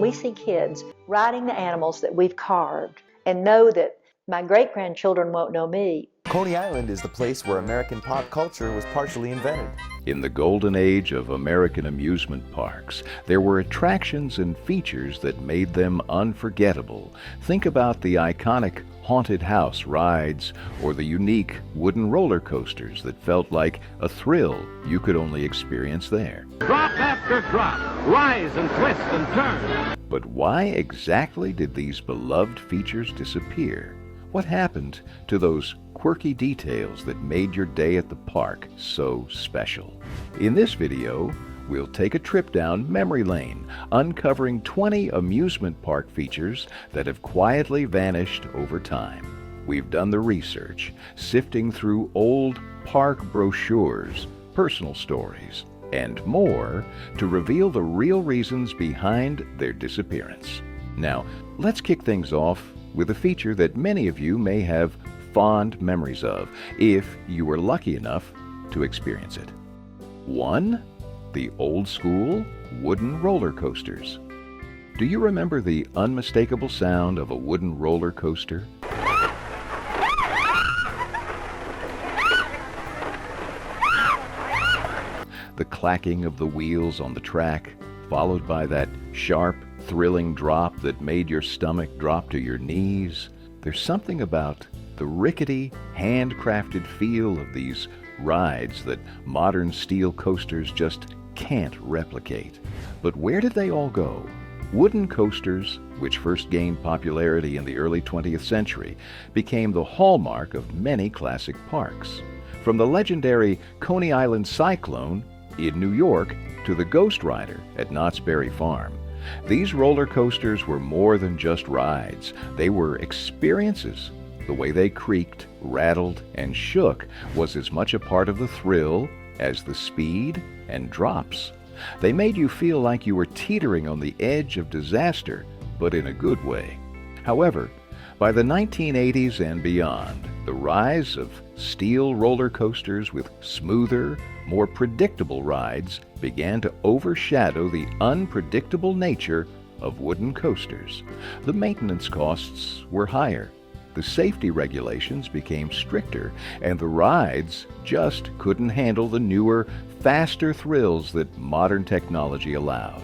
we see kids riding the animals that we've carved and know that my great-grandchildren won't know me. Coney Island is the place where American pop culture was partially invented. In the golden age of American amusement parks, there were attractions and features that made them unforgettable. Think about the iconic haunted house rides or the unique wooden roller coasters that felt like a thrill you could only experience there. Drop after drop, rise and twist and turn. But why exactly did these beloved features disappear? What happened to those quirky details that made your day at the park so special? In this video, we'll take a trip down memory lane, uncovering 20 amusement park features that have quietly vanished over time. We've done the research, sifting through old park brochures, personal stories, and more to reveal the real reasons behind their disappearance. Now, let's kick things off with a feature that many of you may have fond memories of, if you were lucky enough to experience it. 1. The old school wooden roller coasters. Do you remember the unmistakable sound of a wooden roller coaster? The clacking of the wheels on the track, followed by that sharp, thrilling drop that made your stomach drop to your knees. There's something about the rickety, handcrafted feel of these rides that modern steel coasters just can't replicate. But where did they all go? Wooden coasters, which first gained popularity in the early 20th century, became the hallmark of many classic parks. From the legendary Coney Island Cyclone in New York to the Ghost Rider at Knott's Berry Farm, these roller coasters were more than just rides. They were experiences. The way they creaked, rattled, and shook was as much a part of the thrill as the speed and drops. They made you feel like you were teetering on the edge of disaster, but in a good way. However, by the 1980s and beyond, the rise of steel roller coasters with smoother, more predictable rides began to overshadow the unpredictable nature of wooden coasters. The maintenance costs were higher, the safety regulations became stricter, and the rides just couldn't handle the newer, faster thrills that modern technology allowed.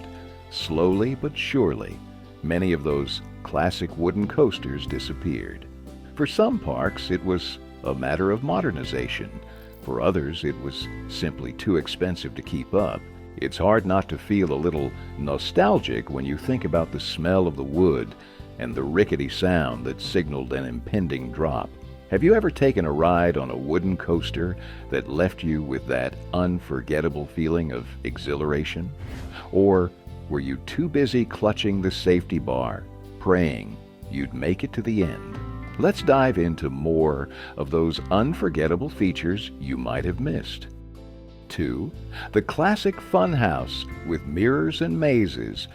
Slowly but surely, many of those classic wooden coasters disappeared. For some parks, it was a matter of modernization. For others, it was simply too expensive to keep up. It's hard not to feel a little nostalgic when you think about the smell of the wood and the rickety sound that signaled an impending drop. Have you ever taken a ride on a wooden coaster that left you with that unforgettable feeling of exhilaration? Or were you too busy clutching the safety bar, praying you'd make it to the end? Let's dive into more of those unforgettable features you might have missed. 2. The classic funhouse with mirrors and mazes.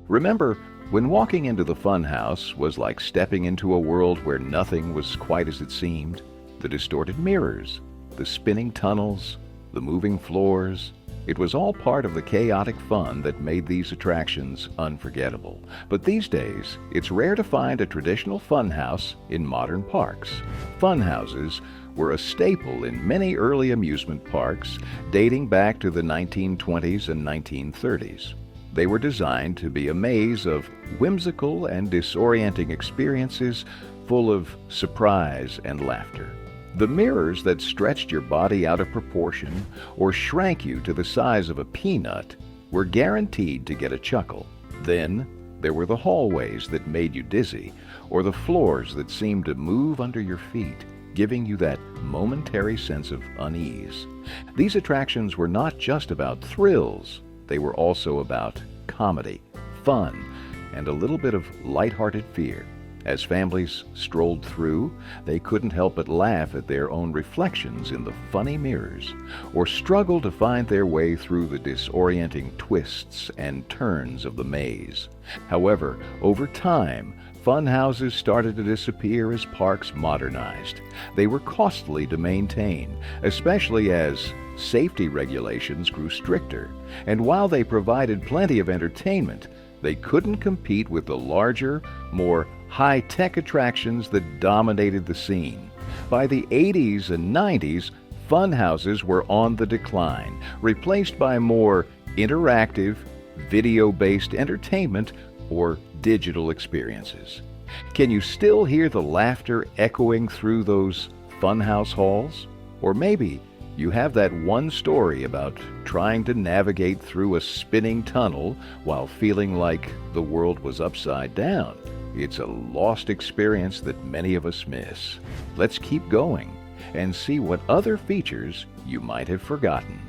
Remember, when walking into the funhouse was like stepping into a world where nothing was quite as it seemed? The distorted mirrors, the spinning tunnels, the moving floors. It was all part of the chaotic fun that made these attractions unforgettable. But these days, it's rare to find a traditional funhouse in modern parks. Funhouses were a staple in many early amusement parks dating back to the 1920s and 1930s. They were designed to be a maze of whimsical and disorienting experiences full of surprise and laughter. The mirrors that stretched your body out of proportion or shrank you to the size of a peanut were guaranteed to get a chuckle. Then there were the hallways that made you dizzy, or the floors that seemed to move under your feet, giving you that momentary sense of unease. These attractions were not just about thrills, they were also about comedy, fun, and a little bit of lighthearted fear. As families strolled through, they couldn't help but laugh at their own reflections in the funny mirrors, or struggle to find their way through the disorienting twists and turns of the maze. However, over time, fun houses started to disappear as parks modernized. They were costly to maintain, especially as safety regulations grew stricter. And while they provided plenty of entertainment, They couldn't compete with the larger, more high-tech attractions that dominated the scene. By the 80s and 90s, funhouses were on the decline, replaced by more interactive, video-based entertainment or digital experiences. Can you still hear the laughter echoing through those funhouse halls? Or maybe you have that one story about trying to navigate through a spinning tunnel while feeling like the world was upside down. It's a lost experience that many of us miss. Let's keep going and see what other features you might have forgotten.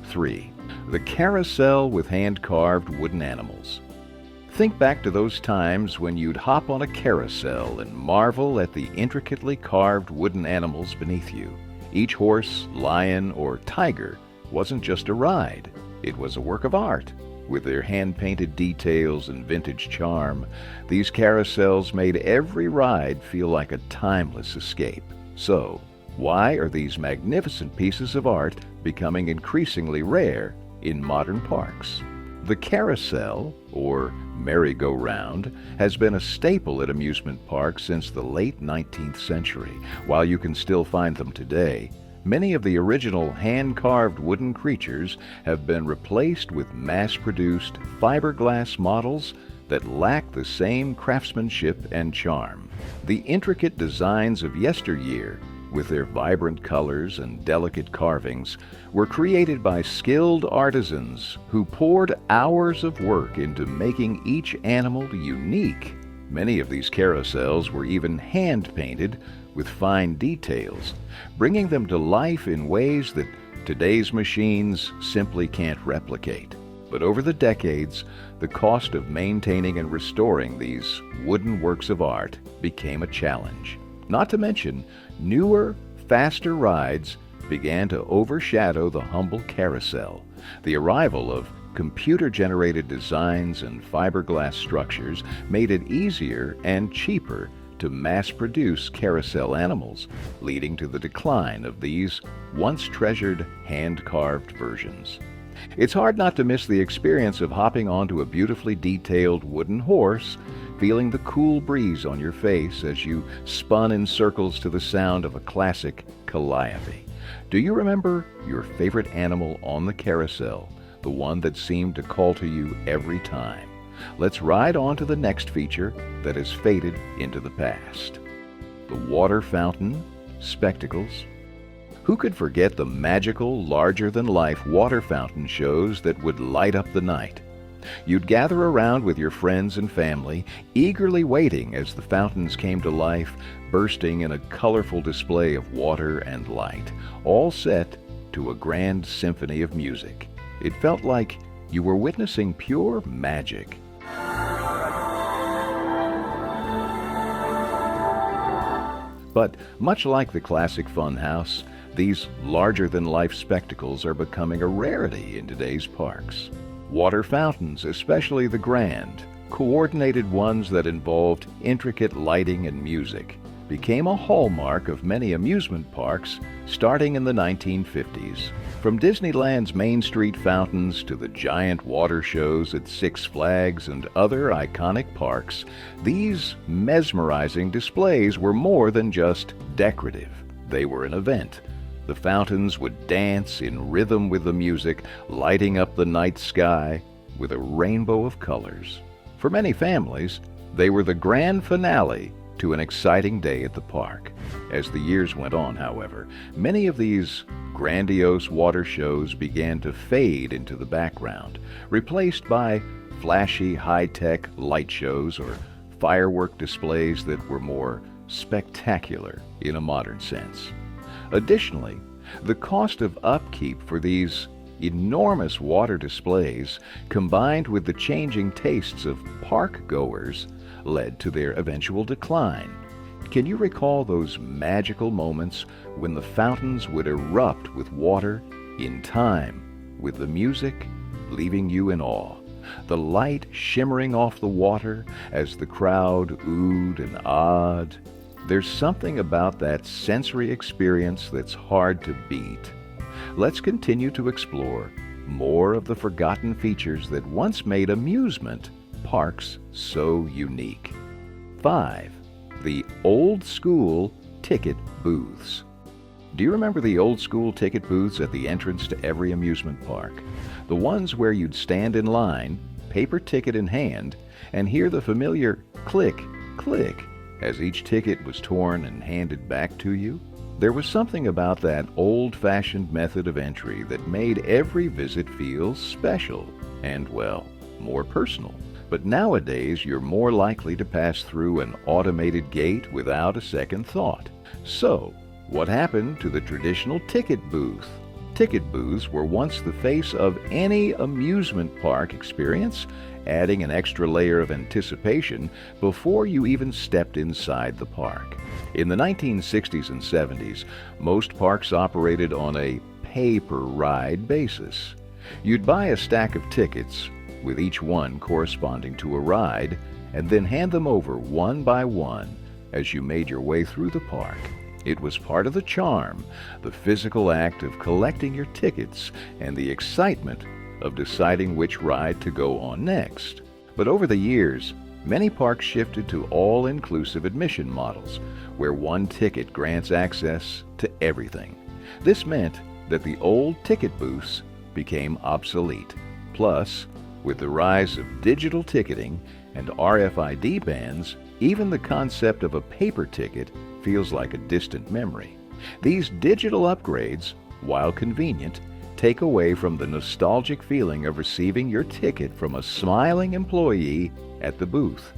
3. The carousel with hand-carved wooden animals. Think back to those times when you'd hop on a carousel and marvel at the intricately carved wooden animals beneath you. Each horse, lion, or tiger wasn't just a ride. It was a work of art. With their hand-painted details and vintage charm, these carousels made every ride feel like a timeless escape. So, why are these magnificent pieces of art becoming increasingly rare in modern parks? The carousel, or merry-go-round, has been a staple at amusement parks since the late 19th century. While you can still find them today, many of the original hand-carved wooden creatures have been replaced with mass-produced fiberglass models that lack the same craftsmanship and charm. The intricate designs of yesteryear, with their vibrant colors and delicate carvings, were created by skilled artisans who poured hours of work into making each animal unique. Many of these carousels were even hand-painted with fine details, bringing them to life in ways that today's machines simply can't replicate. But over the decades, the cost of maintaining and restoring these wooden works of art became a challenge. Not to mention, newer, faster rides began to overshadow the humble carousel. The arrival of computer-generated designs and fiberglass structures made it easier and cheaper to mass-produce carousel animals, leading to the decline of these once treasured hand-carved versions. It's hard not to miss the experience of hopping onto a beautifully detailed wooden horse, feeling the cool breeze on your face as you spun in circles to the sound of a classic calliope. Do you remember your favorite animal on the carousel, the one that seemed to call to you every time? Let's ride on to the next feature that has faded into the past. The water fountain, spectacles. Who could forget the magical, larger-than-life water fountain shows that would light up the night? You'd gather around with your friends and family, eagerly waiting as the fountains came to life, bursting in a colorful display of water and light, all set to a grand symphony of music. It felt like you were witnessing pure magic. But much like the classic funhouse, these larger-than-life spectacles are becoming a rarity in today's parks. Water fountains, especially the grand, coordinated ones that involved intricate lighting and music, became a hallmark of many amusement parks starting in the 1950s. From Disneyland's Main Street fountains to the giant water shows at Six Flags and other iconic parks, these mesmerizing displays were more than just decorative. They were an event. The fountains would dance in rhythm with the music, lighting up the night sky with a rainbow of colors. For many families, they were the grand finale to an exciting day at the park. As the years went on, however, many of these grandiose water shows began to fade into the background, replaced by flashy, high-tech light shows or firework displays that were more spectacular in a modern sense. Additionally, the cost of upkeep for these enormous water displays, combined with the changing tastes of park goers, led to their eventual decline. Can you recall those magical moments when the fountains would erupt with water in time with the music, leaving you in awe? The light shimmering off the water as the crowd oohed and ahed. There's something about that sensory experience that's hard to beat. Let's continue to explore more of the forgotten features that once made amusement parks so unique. 5. The old school ticket booths. Do you remember the old school ticket booths at the entrance to every amusement park? The ones where you'd stand in line, paper ticket in hand, and hear the familiar click, click as each ticket was torn and handed back to you? There was something about that old-fashioned method of entry that made every visit feel special and, well, more personal. But nowadays, you're more likely to pass through an automated gate without a second thought. So, what happened to the traditional ticket booth? Ticket booths were once the face of any amusement park experience, adding an extra layer of anticipation before you even stepped inside the park. In the 1960s and 70s, most parks operated on a pay-per-ride basis. You'd buy a stack of tickets, with each one corresponding to a ride, and then hand them over one by one as you made your way through the park. It was part of the charm, the physical act of collecting your tickets, and the excitement of deciding which ride to go on next. But over the years, many parks shifted to all-inclusive admission models, where one ticket grants access to everything. This meant that the old ticket booths became obsolete. Plus, with the rise of digital ticketing and RFID bands, even the concept of a paper ticket feels like a distant memory. These digital upgrades, while convenient, take away from the nostalgic feeling of receiving your ticket from a smiling employee at the booth.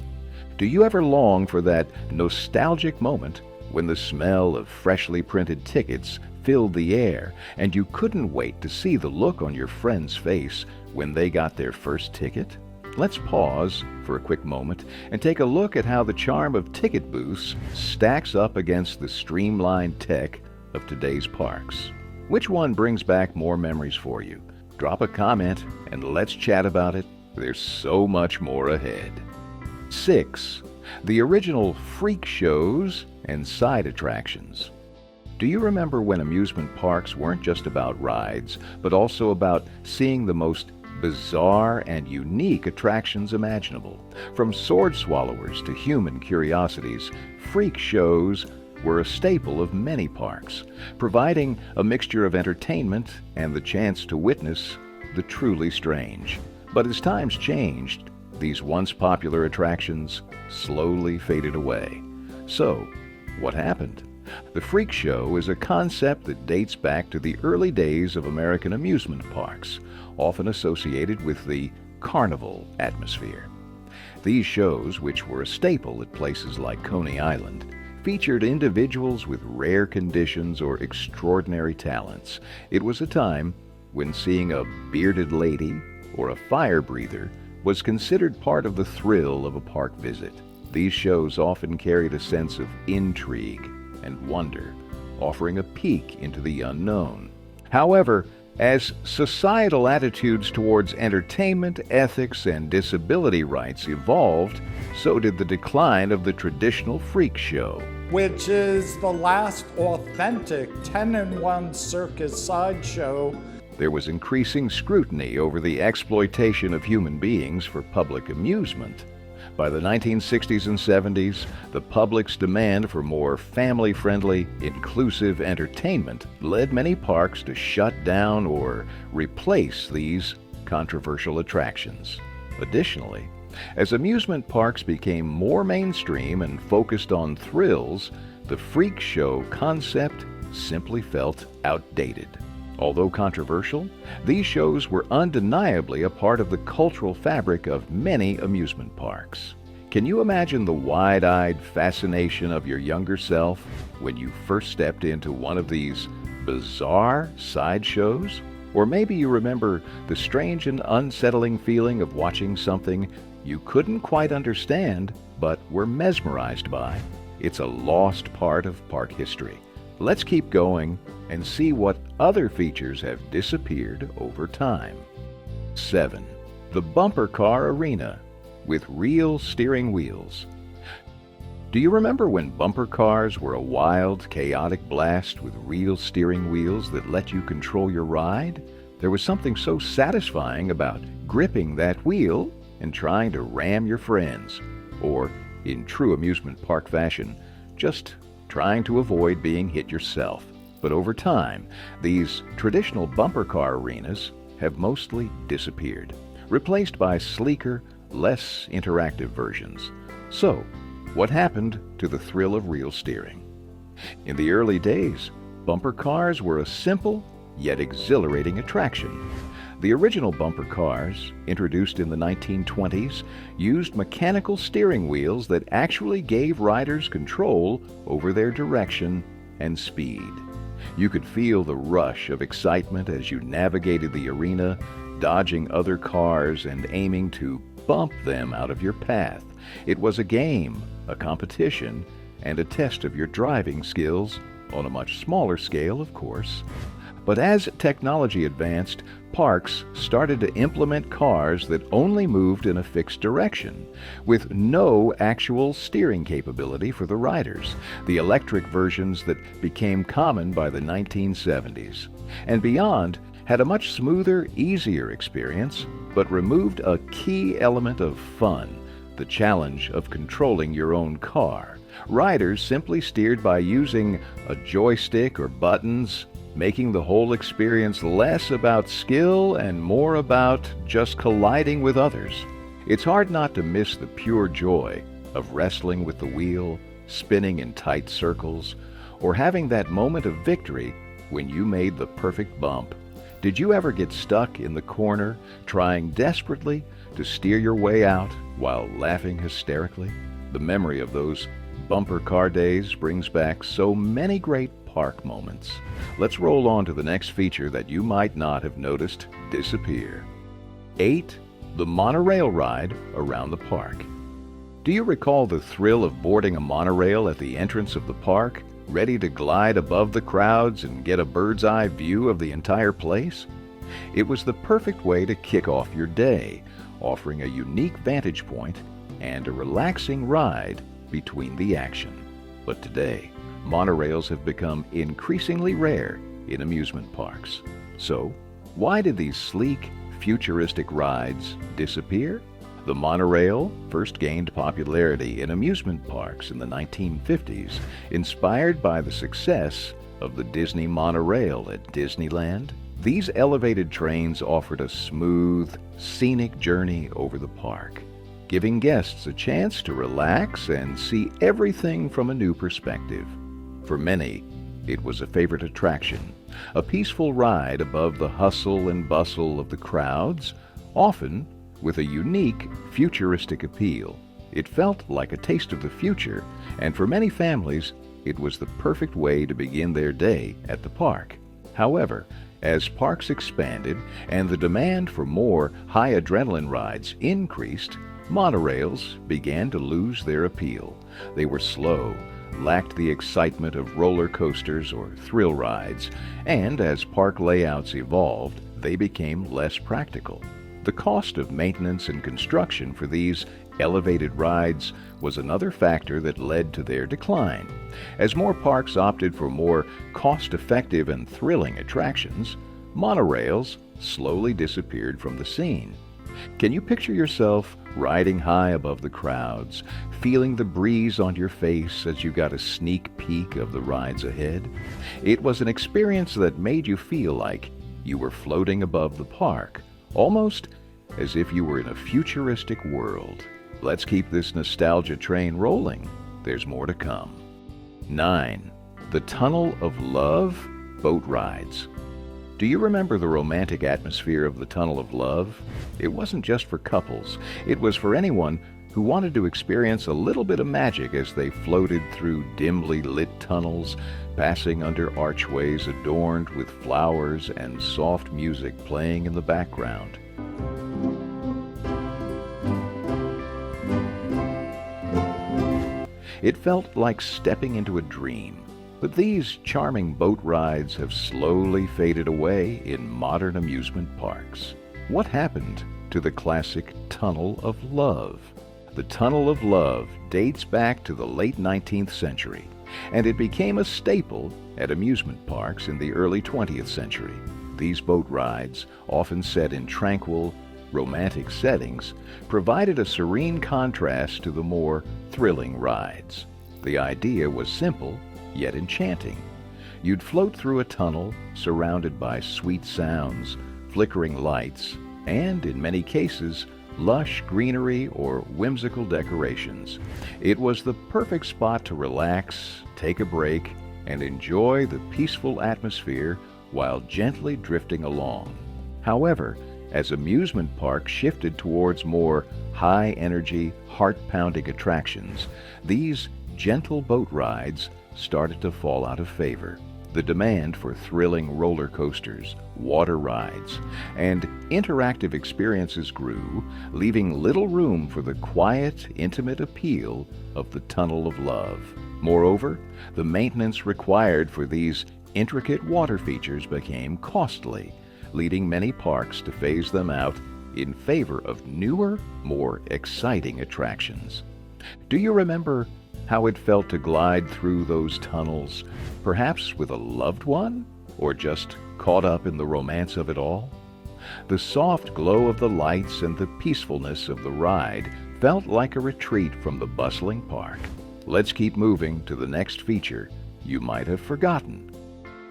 Do you ever long for that nostalgic moment when the smell of freshly printed tickets filled the air and you couldn't wait to see the look on your friend's face when they got their first ticket? Let's pause for a quick moment and take a look at how the charm of ticket booths stacks up against the streamlined tech of today's parks. Which one brings back more memories for you? Drop a comment and let's chat about it. There's so much more ahead. 6. The original freak shows and side attractions. Do you remember when amusement parks weren't just about rides, but also about seeing the most bizarre and unique attractions imaginable? From sword swallowers to human curiosities, freak shows were a staple of many parks, providing a mixture of entertainment and the chance to witness the truly strange. But as times changed, these once popular attractions slowly faded away. So, what happened? The freak show is a concept that dates back to the early days of American amusement parks, often associated with the carnival atmosphere. These shows, which were a staple at places like Coney Island, featured individuals with rare conditions or extraordinary talents. It was a time when seeing a bearded lady or a fire breather was considered part of the thrill of a park visit. These shows often carried a sense of intrigue and wonder, offering a peek into the unknown. However, as societal attitudes towards entertainment, ethics, and disability rights evolved, so did the decline of the traditional freak show, which is the last authentic 10-in-1 circus sideshow. There was increasing scrutiny over the exploitation of human beings for public amusement. By the 1960s and 70s, the public's demand for more family-friendly, inclusive entertainment led many parks to shut down or replace these controversial attractions. Additionally, as amusement parks became more mainstream and focused on thrills, the freak show concept simply felt outdated. Although controversial, these shows were undeniably a part of the cultural fabric of many amusement parks. Can you imagine the wide-eyed fascination of your younger self when you first stepped into one of these bizarre sideshows? Or maybe you remember the strange and unsettling feeling of watching something you couldn't quite understand but were mesmerized by. It's a lost part of park history. Let's keep going and see what other features have disappeared over time. 7. The bumper car arena with real steering wheels. Do you remember when bumper cars were a wild, chaotic blast with real steering wheels that let you control your ride? There was something so satisfying about gripping that wheel and trying to ram your friends, or, in true amusement park fashion, just trying to avoid being hit yourself. But over time, these traditional bumper car arenas have mostly disappeared, replaced by sleeker, less interactive versions. So, what happened to the thrill of real steering? In the early days, bumper cars were a simple yet exhilarating attraction. The original bumper cars, introduced in the 1920s, used mechanical steering wheels that actually gave riders control over their direction and speed. You could feel the rush of excitement as you navigated the arena, dodging other cars and aiming to bump them out of your path. It was a game, a competition, and a test of your driving skills, on a much smaller scale, of course. But as technology advanced, parks started to implement cars that only moved in a fixed direction, with no actual steering capability for the riders, the electric versions that became common by the 1970s. And beyond had a much smoother, easier experience, but removed a key element of fun, the challenge of controlling your own car. Riders simply steered by using a joystick or buttons, making the whole experience less about skill and more about just colliding with others. It's hard not to miss the pure joy of wrestling with the wheel, spinning in tight circles, or having that moment of victory when you made the perfect bump. Did you ever get stuck in the corner, trying desperately to steer your way out while laughing hysterically? The memory of those bumper car days brings back so many great park moments. Let's roll on to the next feature that you might not have noticed disappear. 8. The monorail ride around the park. Do you recall the thrill of boarding a monorail at the entrance of the park, ready to glide above the crowds and get a bird's-eye view of the entire place? It was the perfect way to kick off your day, offering a unique vantage point and a relaxing ride between the action. But today, monorails have become increasingly rare in amusement parks. So, why did these sleek, futuristic rides disappear? The monorail first gained popularity in amusement parks in the 1950s, inspired by the success of the Disney monorail at Disneyland. These elevated trains offered a smooth, scenic journey over the park, giving guests a chance to relax and see everything from a new perspective. For many, it was a favorite attraction, a peaceful ride above the hustle and bustle of the crowds, often with a unique, futuristic appeal. It felt like a taste of the future, and for many families, it was the perfect way to begin their day at the park. However, as parks expanded and the demand for more high-adrenaline rides increased, monorails began to lose their appeal. They were slow, lacked the excitement of roller coasters or thrill rides, and as park layouts evolved, they became less practical. The cost of maintenance and construction for these elevated rides was another factor that led to their decline. As more parks opted for more cost-effective and thrilling attractions, monorails slowly disappeared from the scene. Can you picture yourself riding high above the crowds, feeling the breeze on your face as you got a sneak peek of the rides ahead? It was an experience that made you feel like you were floating above the park, almost as if you were in a futuristic world. Let's keep this nostalgia train rolling. There's more to come. 9. The Tunnel of Love boat rides. Do you remember the romantic atmosphere of the Tunnel of Love? It wasn't just for couples. It was for anyone who wanted to experience a little bit of magic as they floated through dimly lit tunnels, passing under archways adorned with flowers and soft music playing in the background. It felt like stepping into a dream. But these charming boat rides have slowly faded away in modern amusement parks. What happened to the classic Tunnel of Love? The Tunnel of Love dates back to the late 19th century, and it became a staple at amusement parks in the early 20th century. These boat rides, often set in tranquil, romantic settings provided a serene contrast to the more thrilling rides. The idea was simple, yet enchanting. You'd float through a tunnel surrounded by sweet sounds, flickering lights, and, in many cases, lush greenery or whimsical decorations. It was the perfect spot to relax, take a break, and enjoy the peaceful atmosphere while gently drifting along. However, as amusement parks shifted towards more high-energy, heart-pounding attractions, these gentle boat rides started to fall out of favor. The demand for thrilling roller coasters, water rides, and interactive experiences grew, leaving little room for the quiet, intimate appeal of the Tunnel of Love. Moreover, the maintenance required for these intricate water features became costly, leading many parks to phase them out in favor of newer, more exciting attractions. Do you remember how it felt to glide through those tunnels, perhaps with a loved one, or just caught up in the romance of it all? The soft glow of the lights and the peacefulness of the ride felt like a retreat from the bustling park. Let's keep moving to the next feature you might have forgotten.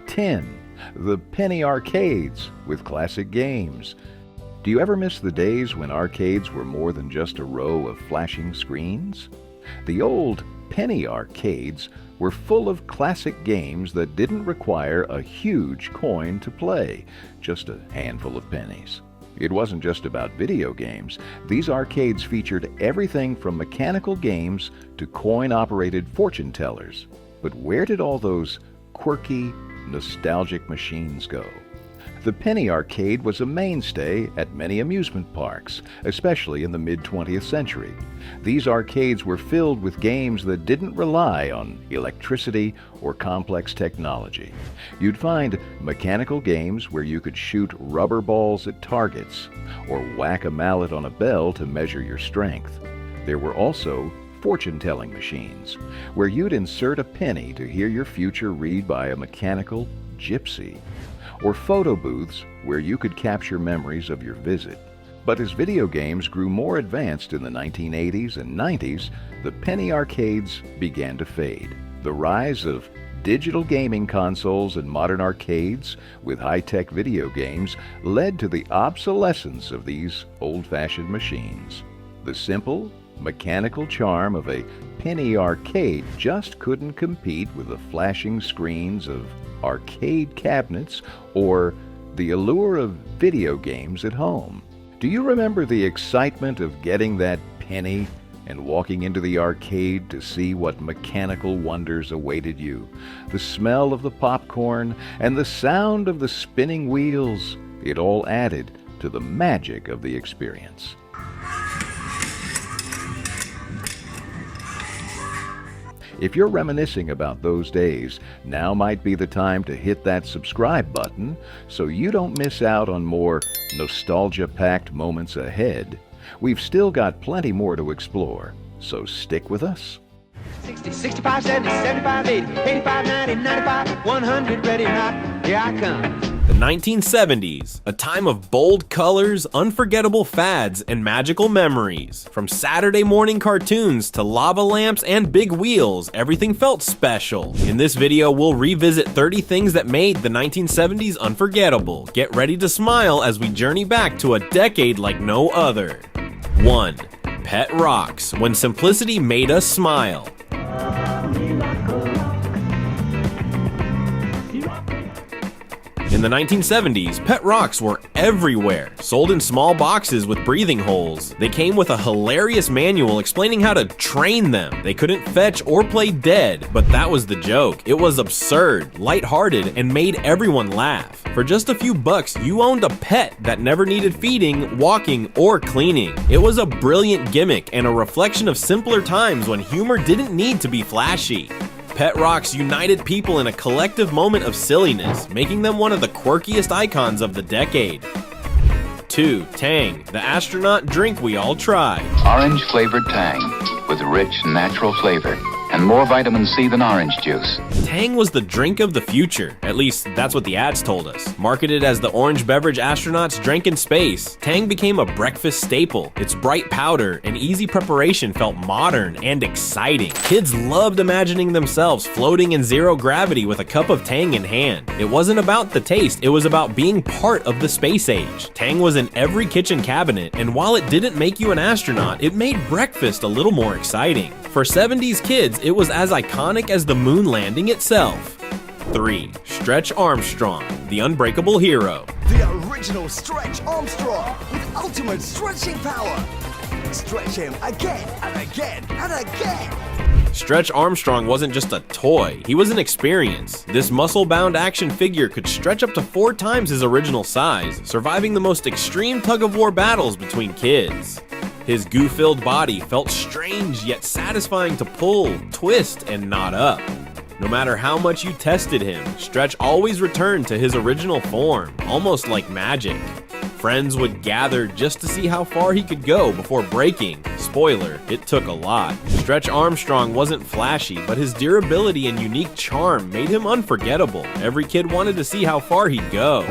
10. The penny arcades with classic games. Do you ever miss the days when arcades were more than just a row of flashing screens? The old penny arcades were full of classic games that didn't require a huge coin to play, just a handful of pennies. It wasn't just about video games. These arcades featured everything from mechanical games to coin-operated fortune tellers. But where did all those quirky, nostalgic machines go? The penny arcade was a mainstay at many amusement parks, especially in the mid-20th century. These arcades were filled with games that didn't rely on electricity or complex technology. You'd find mechanical games where you could shoot rubber balls at targets or whack a mallet on a bell to measure your strength. There were also fortune-telling machines, where you'd insert a penny to hear your future read by a mechanical gypsy, or photo booths where you could capture memories of your visit. But as video games grew more advanced in the 1980s and 90s, the penny arcades began to fade. The rise of digital gaming consoles and modern arcades with high-tech video games led to the obsolescence of these old-fashioned machines. The simple, mechanical charm of a penny arcade just couldn't compete with the flashing screens of arcade cabinets or the allure of video games at home. Do you remember the excitement of getting that penny and walking into the arcade to see what mechanical wonders awaited you? The smell of the popcorn and the sound of the spinning wheels, it all added to the magic of the experience. If you're reminiscing about those days, now might be the time to hit that subscribe button so you don't miss out on more nostalgia-packed moments ahead. We've still got plenty more to explore, so stick with us. 60, 65, 70, 75, 80, 85, 90, 95, 100, ready or not, here I come. The 1970s, a time of bold colors, unforgettable fads, and magical memories. From Saturday morning cartoons to lava lamps and big wheels, everything felt special. In this video, we'll revisit 30 things that made the 1970s unforgettable. Get ready to smile as we journey back to a decade like no other. 1. Pet rocks, when simplicity made us smile. In the 1970s, pet rocks were everywhere, sold in small boxes with breathing holes. They came with a hilarious manual explaining how to train them. They couldn't fetch or play dead, but that was the joke. It was absurd, lighthearted, and made everyone laugh. For just a few bucks, you owned a pet that never needed feeding, walking, or cleaning. It was a brilliant gimmick and a reflection of simpler times when humor didn't need to be flashy. Pet rocks united people in a collective moment of silliness, making them one of the quirkiest icons of the decade. 2. Tang, the astronaut drink we all tried. Orange flavored Tang with rich natural flavor and more vitamin C than orange juice. Tang was the drink of the future. At least, that's what the ads told us. Marketed as the orange beverage astronauts drank in space, Tang became a breakfast staple. Its bright powder and easy preparation felt modern and exciting. Kids loved imagining themselves floating in zero gravity with a cup of Tang in hand. It wasn't about the taste, it was about being part of the space age. Tang was in every kitchen cabinet, and while it didn't make you an astronaut, it made breakfast a little more exciting. For 70s kids, it was as iconic as the moon landing itself. 3. Stretch Armstrong, the unbreakable hero. The original Stretch Armstrong with ultimate stretching power. Stretch him again and again and again. Stretch Armstrong wasn't just a toy, he was an experience. This muscle-bound action figure could stretch up to 4 times his original size, surviving the most extreme tug-of-war battles between kids. His goo-filled body felt strange yet satisfying to pull, twist, and knot up. No matter how much you tested him, Stretch always returned to his original form, almost like magic. Friends would gather just to see how far he could go before breaking. Spoiler, it took a lot. Stretch Armstrong wasn't flashy, but his durability and unique charm made him unforgettable. Every kid wanted to see how far he'd go.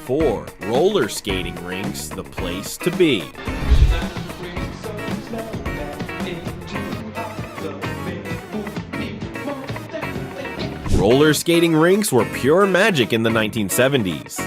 4. Roller skating rinks, the place to be. Roller skating rinks were pure magic in the 1970s.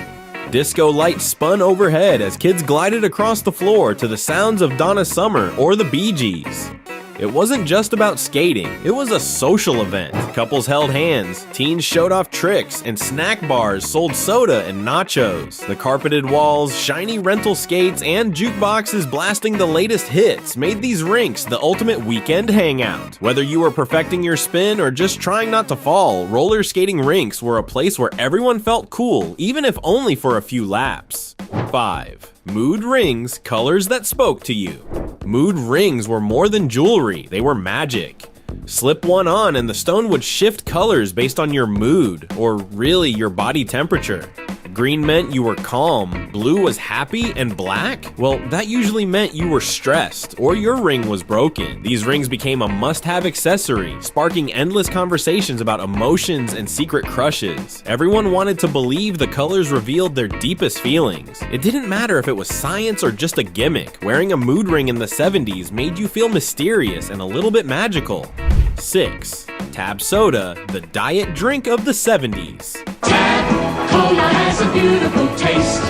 Disco lights spun overhead as kids glided across the floor to the sounds of Donna Summer or the Bee Gees. It wasn't just about skating, it was a social event. Couples held hands, teens showed off tricks, and snack bars sold soda and nachos. The carpeted walls, shiny rental skates, and jukeboxes blasting the latest hits made these rinks the ultimate weekend hangout. Whether you were perfecting your spin or just trying not to fall, roller skating rinks were a place where everyone felt cool, even if only for a few laps. 5. Mood rings, colors that spoke to you. Mood rings were more than jewelry, they were magic. Slip one on and the stone would shift colors based on your mood, or really your body temperature. Green meant you were calm, blue was happy, and black? Well, that usually meant you were stressed, or your ring was broken. These rings became a must-have accessory, sparking endless conversations about emotions and secret crushes. Everyone wanted to believe the colors revealed their deepest feelings. It didn't matter if it was science or just a gimmick. Wearing a mood ring in the 70s made you feel mysterious and a little bit magical. 6. Tab Soda, the diet drink of the 70s. Tab Cola has a beautiful taste,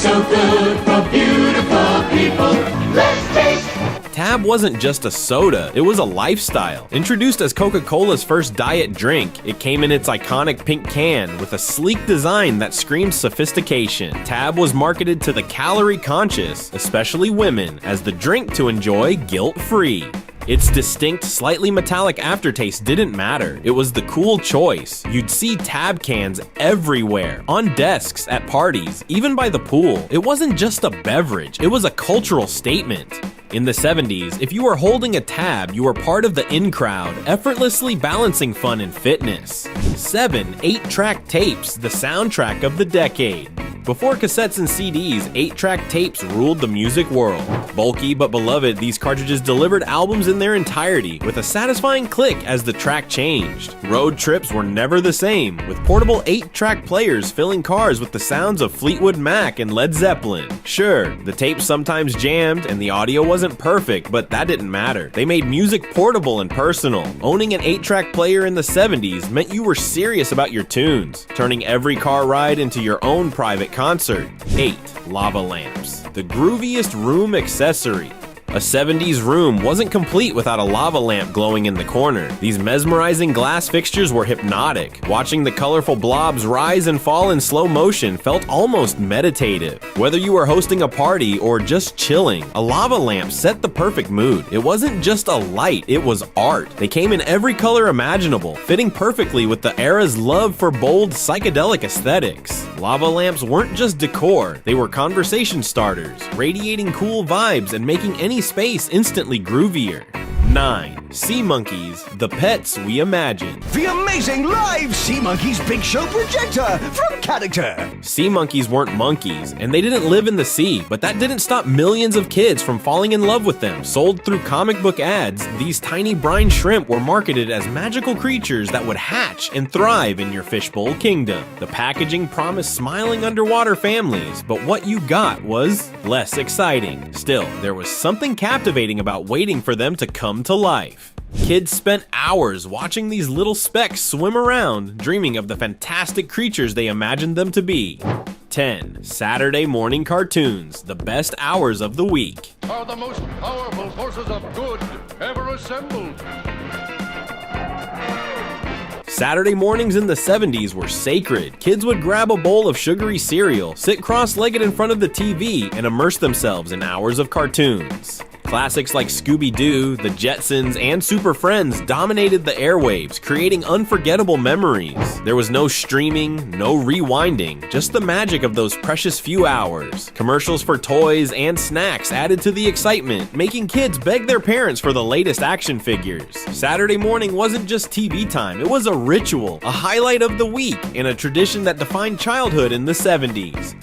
so good for beautiful people. Let's taste. Tab wasn't just a soda, it was a lifestyle. Introduced as Coca-Cola's first diet drink, it came in its iconic pink can with a sleek design that screamed sophistication. Tab was marketed to the calorie-conscious, especially women, as the drink to enjoy guilt-free. Its distinct, slightly metallic aftertaste didn't matter. It was the cool choice. You'd see Tab cans everywhere, on desks, at parties, even by the pool. It wasn't just a beverage, it was a cultural statement. In the 70s, if you were holding a Tab, you were part of the in crowd, effortlessly balancing fun and fitness. 7. 8-Track Tapes, the soundtrack of the decade. Before cassettes and CDs, 8-track tapes ruled the music world. Bulky but beloved, these cartridges delivered albums in their entirety, with a satisfying click as the track changed. Road trips were never the same, with portable 8-track players filling cars with the sounds of Fleetwood Mac and Led Zeppelin. Sure, the tapes sometimes jammed and the audio wasn't perfect, but that didn't matter. They made music portable and personal. Owning an 8-track player in the 70s meant you were serious about your tunes, turning every car ride into your own private concert. 8. Lava lamps, the grooviest room accessory. A 70s room wasn't complete without a lava lamp glowing in the corner. These mesmerizing glass fixtures were hypnotic. Watching the colorful blobs rise and fall in slow motion felt almost meditative. Whether you were hosting a party or just chilling, a lava lamp set the perfect mood. It wasn't just a light, it was art. They came in every color imaginable, fitting perfectly with the era's love for bold, psychedelic aesthetics. Lava lamps weren't just decor, they were conversation starters, radiating cool vibes and making any space instantly groovier. 9. Sea monkeys, the pets we imagine. The amazing live Sea Monkeys Big Show projector from Character. Sea monkeys weren't monkeys, and they didn't live in the sea, but that didn't stop millions of kids from falling in love with them. Sold through comic book ads, these tiny brine shrimp were marketed as magical creatures that would hatch and thrive in your fishbowl kingdom. The packaging promised smiling underwater families, but what you got was less exciting. Still, there was something captivating about waiting for them to come to life. Kids spent hours watching these little specks swim around, dreaming of the fantastic creatures they imagined them to be. 10. Saturday morning cartoons, the best hours of the week. Are the most powerful forces of good ever assembled. Saturday mornings in the 70s were sacred. Kids would grab a bowl of sugary cereal, sit cross-legged in front of the TV, and immerse themselves in hours of cartoons. Classics like Scooby-Doo, The Jetsons, and Super Friends dominated the airwaves, creating unforgettable memories. There was no streaming, no rewinding, just the magic of those precious few hours. Commercials for toys and snacks added to the excitement, making kids beg their parents for the latest action figures. Saturday morning wasn't just TV time, it was a ritual, a highlight of the week, and a tradition that defined childhood in the 70s.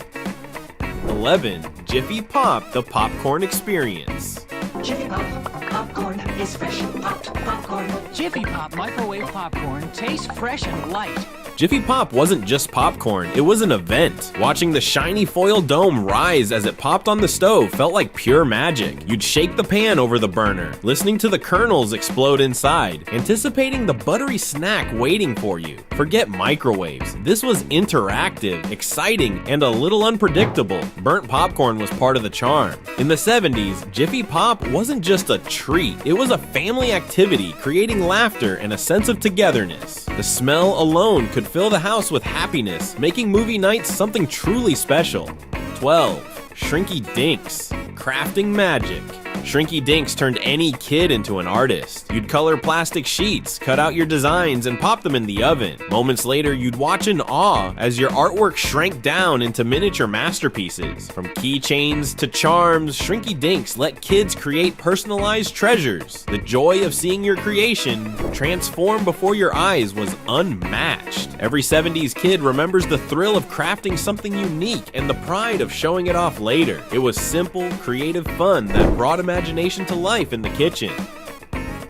11. Jiffy Pop, the popcorn experience. Jiffy Pop, popcorn is fresh and popped popcorn. Jiffy Pop microwave popcorn tastes fresh and light. Jiffy Pop wasn't just popcorn, it was an event. Watching the shiny foil dome rise as it popped on the stove felt like pure magic. You'd shake the pan over the burner, listening to the kernels explode inside, anticipating the buttery snack waiting for you. Forget microwaves, this was interactive, exciting, and a little unpredictable. Burnt popcorn was part of the charm. In the 70s, Jiffy Pop wasn't just a treat, it was a family activity, creating laughter and a sense of togetherness. The smell alone could fill the house with happiness, making movie nights something truly special. 12. Shrinky Dinks, crafting magic. Shrinky Dinks turned any kid into an artist. You'd color plastic sheets, cut out your designs, and pop them in the oven. Moments later, you'd watch in awe as your artwork shrank down into miniature masterpieces. From keychains to charms, Shrinky Dinks let kids create personalized treasures. The joy of seeing your creation transform before your eyes was unmatched. Every 70s kid remembers the thrill of crafting something unique and the pride of showing it off later. It was simple, creative fun that brought imagination to life in the kitchen.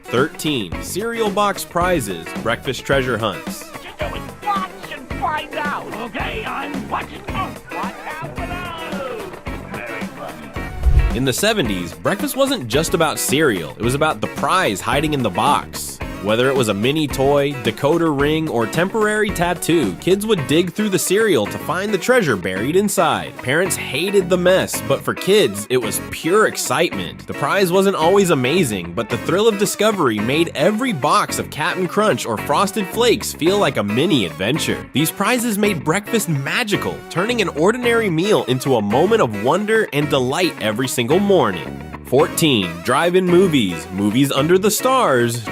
13. Cereal box prizes, breakfast treasure hunts. Just do it, watch and find out, okay? I'm watching. Oh, watch out for those. Very funny. In the 70s, breakfast wasn't just about cereal, it was about the prize hiding in the box. Whether it was a mini toy, decoder ring, or temporary tattoo, kids would dig through the cereal to find the treasure buried inside. Parents hated the mess, but for kids, it was pure excitement. The prize wasn't always amazing, but the thrill of discovery made every box of Cap'n Crunch or Frosted Flakes feel like a mini adventure. These prizes made breakfast magical, turning an ordinary meal into a moment of wonder and delight every single morning. 14. DriveIn Movies, movies under the stars.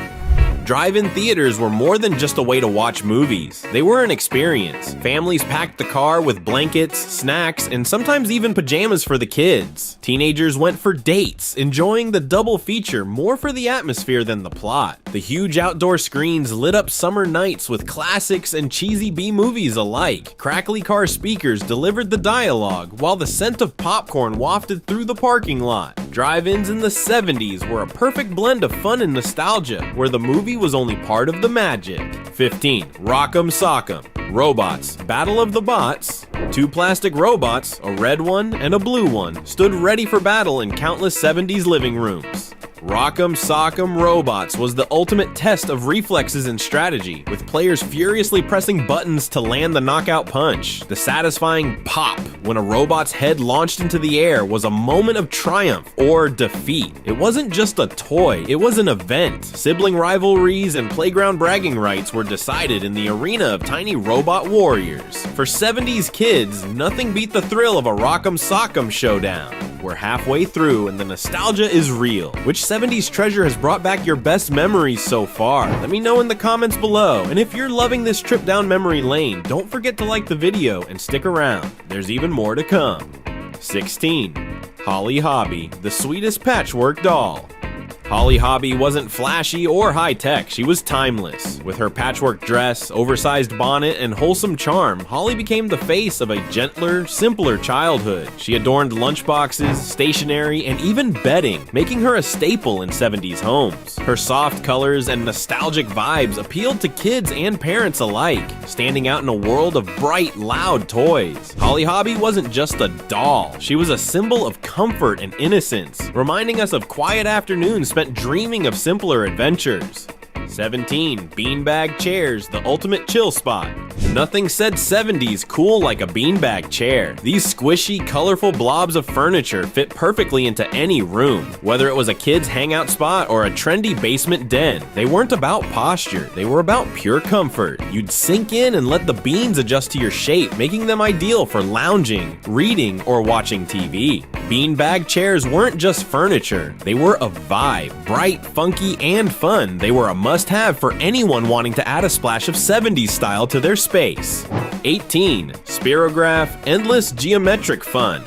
Drive-in theaters were more than just a way to watch movies. They were an experience. Families packed the car with blankets, snacks, and sometimes even pajamas for the kids. Teenagers went for dates, enjoying the double feature more for the atmosphere than the plot. The huge outdoor screens lit up summer nights with classics and cheesy B-movies alike. Crackly car speakers delivered the dialogue, while the scent of popcorn wafted through the parking lot. Drive-ins in the 70s were a perfect blend of fun and nostalgia, where the movie was only part of the magic. 15. Rockom Sockum, robots, Battle of the Bots. Two plastic robots, a red one and a blue one, stood ready for battle in countless 70s living rooms. Rockom Sockum Robots was the ultimate test of reflexes and strategy, with players furiously pressing buttons to land the knockout punch. The satisfying pop when a robot's head launched into the air was a moment of triumph or defeat. It wasn't just a toy, it was an event. Sibling rivalries and playground bragging rights were decided in the arena of tiny robot warriors. For 70s kids, nothing beat the thrill of a Rockom Sockum showdown. We're halfway through and the nostalgia is real. Which 70s treasure has brought back your best memories so far? Let me know in the comments below. And if you're loving this trip down memory lane, don't forget to like the video and stick around. There's even more to come. 16. Holly Hobby, the sweetest patchwork doll. Holly Hobby wasn't flashy or high-tech, she was timeless. With her patchwork dress, oversized bonnet, and wholesome charm, Holly became the face of a gentler, simpler childhood. She adorned lunchboxes, stationery, and even bedding, making her a staple in 70s homes. Her soft colors and nostalgic vibes appealed to kids and parents alike, standing out in a world of bright, loud toys. Holly Hobby wasn't just a doll, she was a symbol of comfort and innocence, reminding us of quiet afternoons spent dreaming of simpler adventures. 17. Beanbag chairs, the ultimate chill spot. Nothing said 70s cool like a beanbag chair. These squishy, colorful blobs of furniture fit perfectly into any room. Whether it was a kid's hangout spot or a trendy basement den, they weren't about posture, they were about pure comfort. You'd sink in and let the beans adjust to your shape, making them ideal for lounging, reading, or watching TV. Beanbag chairs weren't just furniture, they were a vibe. Bright, funky, and fun, they were a must-have for anyone wanting to add a splash of 70s style to their space. 18. Spiragraph, endless geometric fun.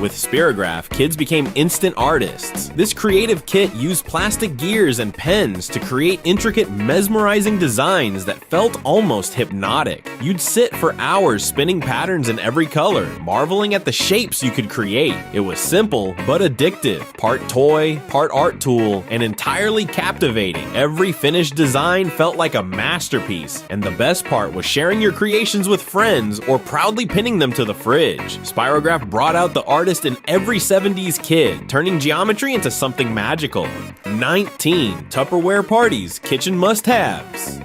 With Spiragraph, kids became instant artists. This creative kit used plastic gears and pens to create intricate, mesmerizing designs that felt almost hypnotic. You'd sit for hours spinning patterns in every color, marveling at the shapes you could create. It was simple, but addictive. Part toy, part art tool, and entirely captivating. Every finished design felt like a masterpiece, and the best part was sharing your creations with friends or proudly pinning them to the fridge. Spiragraph brought out the artist in every 70s kid, turning geometry into something magical. 19. Tupperware Parties, kitchen must-haves.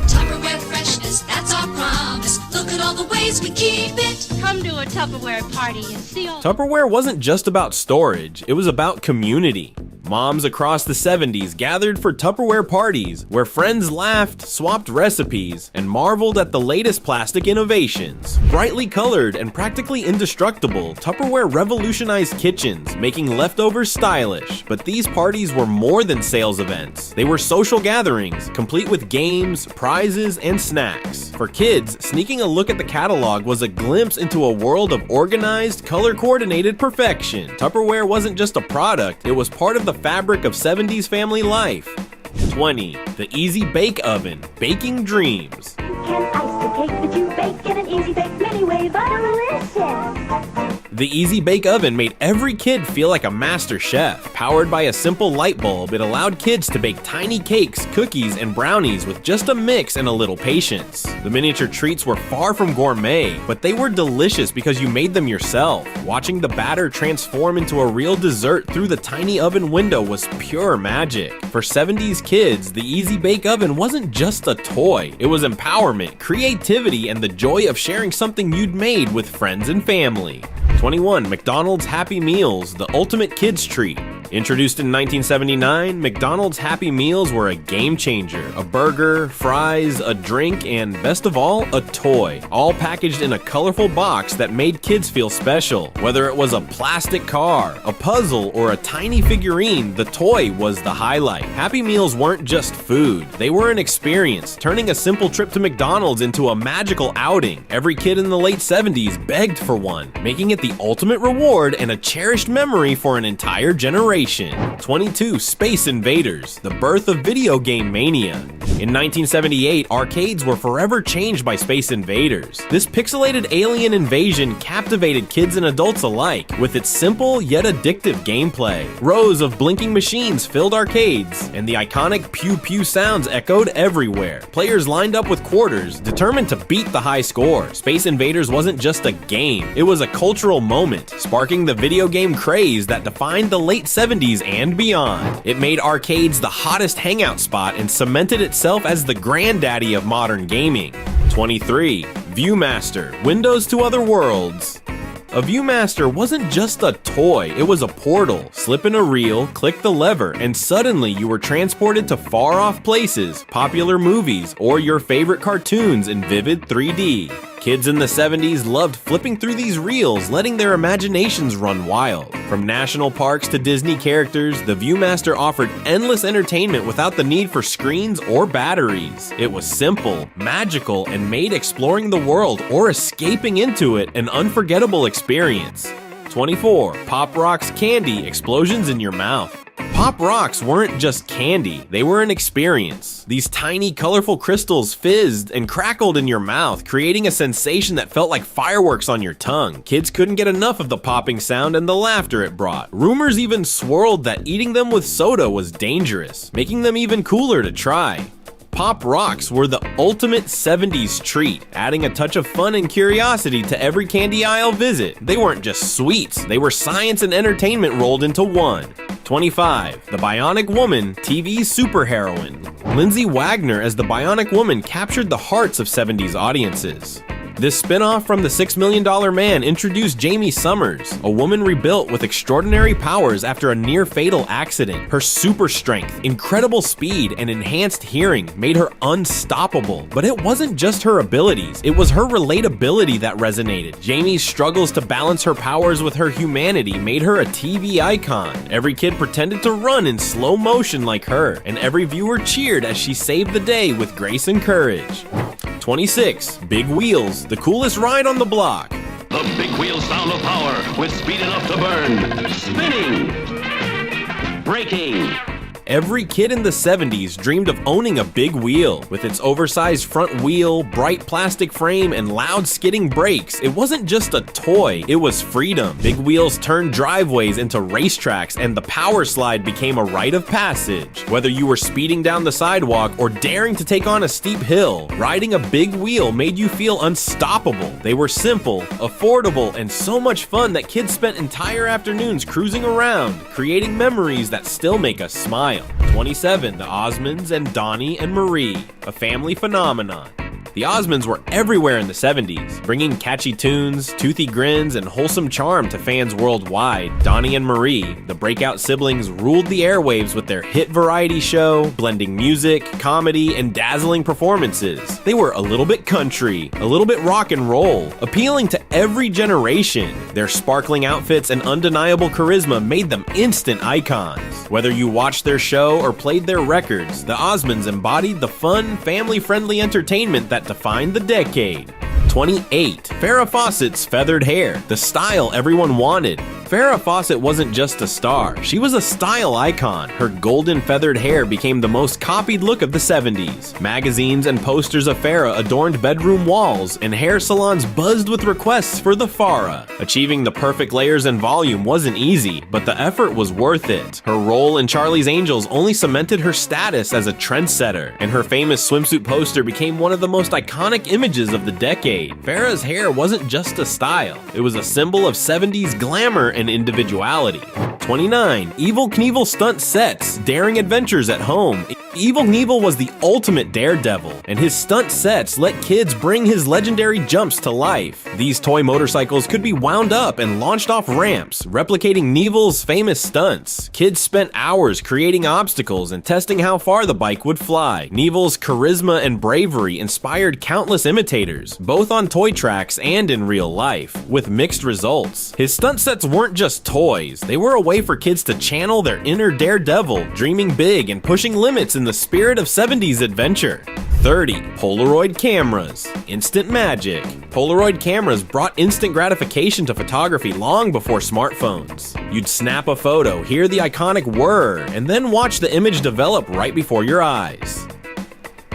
Tupperware freshness, that's our promise. Look at all the ways we keep it. Come to a Tupperware party and see all. Tupperware wasn't just about storage, it was about community. Moms across the 70s gathered for Tupperware parties, where friends laughed, swapped recipes, and marveled at the latest plastic innovations. Brightly colored and practically indestructible, Tupperware revolutionized kitchens, making leftovers stylish. But these parties were more than sales events. They were social gatherings, complete with games, prizes, and snacks. For kids, sneaking a look at the catalog was a glimpse into a world of organized, color-coordinated perfection. Tupperware wasn't just a product, it was part of the fabric of 70s family life. 20. The Easy Bake Oven, baking dreams. You can ice the cake that you bake in an easy bake mini way, but delicious. The Easy Bake Oven made every kid feel like a master chef. Powered by a simple light bulb, it allowed kids to bake tiny cakes, cookies, and brownies with just a mix and a little patience. The miniature treats were far from gourmet, but they were delicious because you made them yourself. Watching the batter transform into a real dessert through the tiny oven window was pure magic. For 70s kids, the Easy Bake Oven wasn't just a toy. It was empowerment, creativity, and the joy of sharing something you'd made with friends and family. 21. McDonald's Happy Meals, the ultimate kids treat. Introduced in 1979, McDonald's Happy Meals were a game changer. A burger, fries, a drink, and best of all, a toy. All packaged in a colorful box that made kids feel special. Whether it was a plastic car, a puzzle, or a tiny figurine, the toy was the highlight. Happy Meals weren't just food. They were an experience, turning a simple trip to McDonald's into a magical outing. Every kid in the late 70s begged for one, making it the ultimate reward and a cherished memory for an entire generation. 22. Space Invaders, the birth of video game mania. In 1978, arcades were forever changed by Space Invaders. This pixelated alien invasion captivated kids and adults alike with its simple yet addictive gameplay. Rows of blinking machines filled arcades, and the iconic pew-pew sounds echoed everywhere. Players lined up with quarters, determined to beat the high score. Space Invaders wasn't just a game, it was a cultural moment, sparking the video game craze that defined the late 70s and beyond. It made arcades the hottest hangout spot and cemented itself as the granddaddy of modern gaming. 23. Viewmaster, windows to other worlds. A Viewmaster wasn't just a toy, it was a portal. Slip in a reel, click the lever, and suddenly you were transported to far-off places, popular movies, or your favorite cartoons in vivid 3D. Kids in the 70s loved flipping through these reels, letting their imaginations run wild. From national parks to Disney characters, the Viewmaster offered endless entertainment without the need for screens or batteries. It was simple, magical, and made exploring the world or escaping into it an unforgettable experience. 24. Pop Rocks Candy, explosions in your mouth. Pop Rocks weren't just candy, they were an experience. These tiny, colorful crystals fizzed and crackled in your mouth, creating a sensation that felt like fireworks on your tongue. Kids couldn't get enough of the popping sound and the laughter it brought. Rumors even swirled that eating them with soda was dangerous, making them even cooler to try. Pop Rocks were the ultimate 70s treat, adding a touch of fun and curiosity to every candy aisle visit. They weren't just sweets, they were science and entertainment rolled into one. 25. The Bionic Woman, TV superheroine. Lindsay Wagner as the Bionic Woman captured the hearts of 70s audiences. This spin-off from The $6 Million Man introduced Jamie Summers, a woman rebuilt with extraordinary powers after a near-fatal accident. Her super strength, incredible speed, and enhanced hearing made her unstoppable. But it wasn't just her abilities, it was her relatability that resonated. Jamie's struggles to balance her powers with her humanity made her a TV icon. Every kid pretended to run in slow motion like her, and every viewer cheered as she saved the day with grace and courage. 26. Big Wheels, the coolest ride on the block. The big wheel sound of power with speed enough to burn. Spinning. Braking. Every kid in the 70s dreamed of owning a big wheel. With its oversized front wheel, bright plastic frame, and loud skidding brakes, it wasn't just a toy, it was freedom. Big wheels turned driveways into racetracks, and the power slide became a rite of passage. Whether you were speeding down the sidewalk or daring to take on a steep hill, riding a big wheel made you feel unstoppable. They were simple, affordable, and so much fun that kids spent entire afternoons cruising around, creating memories that still make us smile. 27. The Osmans and Donnie and Marie, a family phenomenon. The Osmonds were everywhere in the 70s, bringing catchy tunes, toothy grins, and wholesome charm to fans worldwide. Donnie and Marie, the breakout siblings, ruled the airwaves with their hit variety show, blending music, comedy, and dazzling performances. They were a little bit country, a little bit rock and roll, appealing to every generation. Their sparkling outfits and undeniable charisma made them instant icons. Whether you watched their show or played their records, the Osmonds embodied the fun, family-friendly entertainment that defined the decade. 28. Farrah Fawcett's feathered hair, the style everyone wanted. Farrah Fawcett wasn't just a star, she was a style icon. Her golden feathered hair became the most copied look of the 70s. Magazines and posters of Farrah adorned bedroom walls, and hair salons buzzed with requests for the Farrah. Achieving the perfect layers and volume wasn't easy, but the effort was worth it. Her role in Charlie's Angels only cemented her status as a trendsetter, and her famous swimsuit poster became one of the most iconic images of the decade. Farrah's hair wasn't just a style, it was a symbol of 70s glamour and individuality. 29. Evel Knievel stunt sets, daring adventures at home. Evel Knievel was the ultimate daredevil, and his stunt sets let kids bring his legendary jumps to life. These toy motorcycles could be wound up and launched off ramps, replicating Knievel's famous stunts. Kids spent hours creating obstacles and testing how far the bike would fly. Knievel's charisma and bravery inspired countless imitators, both on toy tracks and in real life, with mixed results. His stunt sets weren't just toys, they were a way for kids to channel their inner daredevil, dreaming big and pushing limits in the spirit of 70s adventure. 30. Polaroid cameras. Instant magic. Polaroid cameras brought instant gratification to photography long before smartphones. You'd snap a photo, hear the iconic whir, and then watch the image develop right before your eyes.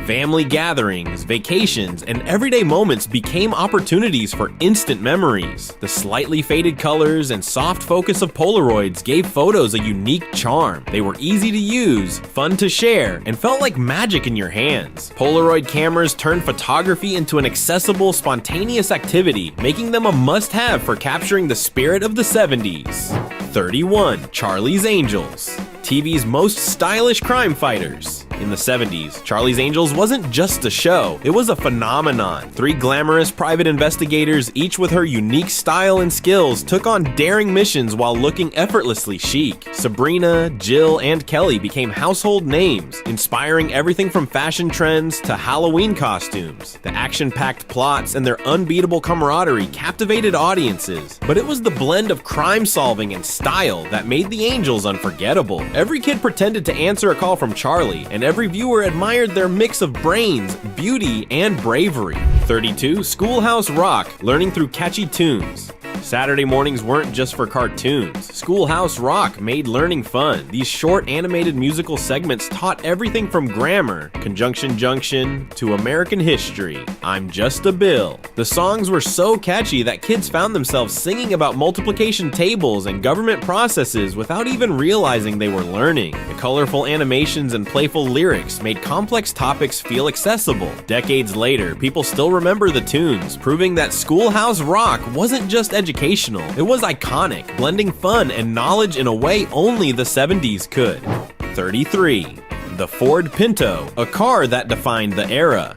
Family gatherings, vacations, and everyday moments became opportunities for instant memories. The slightly faded colors and soft focus of Polaroids gave photos a unique charm. They were easy to use, fun to share, and felt like magic in your hands. Polaroid cameras turned photography into an accessible, spontaneous activity, making them a must-have for capturing the spirit of the 70s. 31. Charlie's Angels. TV's most stylish crime fighters. In the 70s, Charlie's Angels wasn't just a show, it was a phenomenon. Three glamorous private investigators, each with her unique style and skills, took on daring missions while looking effortlessly chic. Sabrina, Jill, and Kelly became household names, inspiring everything from fashion trends to Halloween costumes. The action-packed plots and their unbeatable camaraderie captivated audiences, but it was the blend of crime solving and style that made the Angels unforgettable. Every kid pretended to answer a call from Charlie, and every viewer admired their mix of brains, beauty, and bravery. 32. Schoolhouse Rock, learning through catchy tunes. Saturday mornings weren't just for cartoons. Schoolhouse Rock made learning fun. These short animated musical segments taught everything from grammar, conjunction junction, to American history. I'm just a bill. The songs were so catchy that kids found themselves singing about multiplication tables and government processes without even realizing they were learning. The colorful animations and playful lyrics made complex topics feel accessible. Decades later, people still remember the tunes, proving that Schoolhouse Rock wasn't just educational, it was iconic, blending fun and knowledge in a way only the 70s could. 33. The Ford Pinto, a car that defined the era.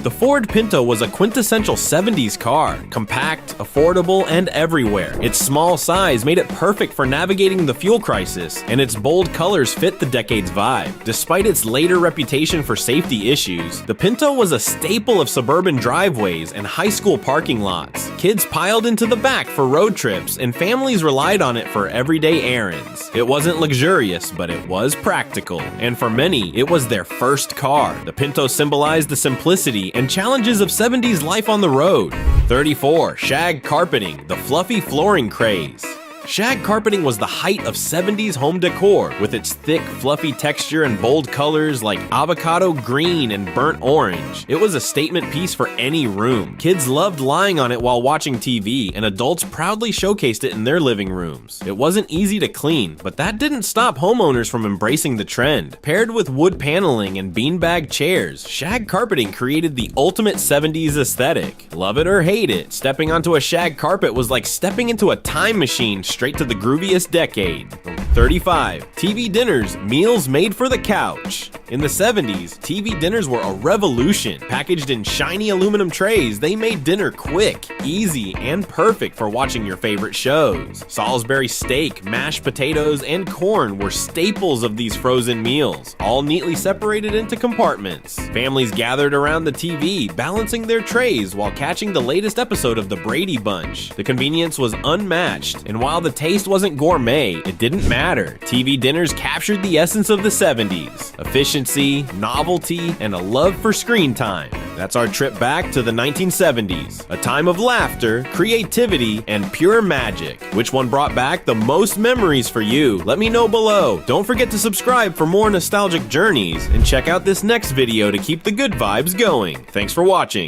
The Ford Pinto was a quintessential 70s car, compact, affordable, and everywhere. Its small size made it perfect for navigating the fuel crisis, and its bold colors fit the decade's vibe. Despite its later reputation for safety issues, the Pinto was a staple of suburban driveways and high school parking lots. Kids piled into the back for road trips, and families relied on it for everyday errands. It wasn't luxurious, but it was practical, and for many, it was their first car. The Pinto symbolized the simplicity and challenges of 70s life on the road. 34. Shag carpeting, the fluffy flooring craze. Shag carpeting was the height of 70s home decor, with its thick, fluffy texture and bold colors like avocado green and burnt orange. It was a statement piece for any room. Kids loved lying on it while watching TV, and adults proudly showcased it in their living rooms. It wasn't easy to clean, but that didn't stop homeowners from embracing the trend. Paired with wood paneling and beanbag chairs, shag carpeting created the ultimate 70s aesthetic. Love it or hate it, stepping onto a shag carpet was like stepping into a time machine straight to the grooviest decade. 35. TV dinners, meals made for the couch. In the 70s, TV dinners were a revolution. Packaged in shiny aluminum trays, they made dinner quick, easy, and perfect for watching your favorite shows. Salisbury steak, mashed potatoes, and corn were staples of these frozen meals, all neatly separated into compartments. Families gathered around the TV, balancing their trays while catching the latest episode of The Brady Bunch. The convenience was unmatched, and while the taste wasn't gourmet, it didn't matter. TV dinners captured the essence of the 70s. Efficiency, novelty, and a love for screen time. That's our trip back to the 1970s. A time of laughter, creativity, and pure magic. Which one brought back the most memories for you? Let me know below. Don't forget to subscribe for more nostalgic journeys, and check out this next video to keep the good vibes going. Thanks for watching.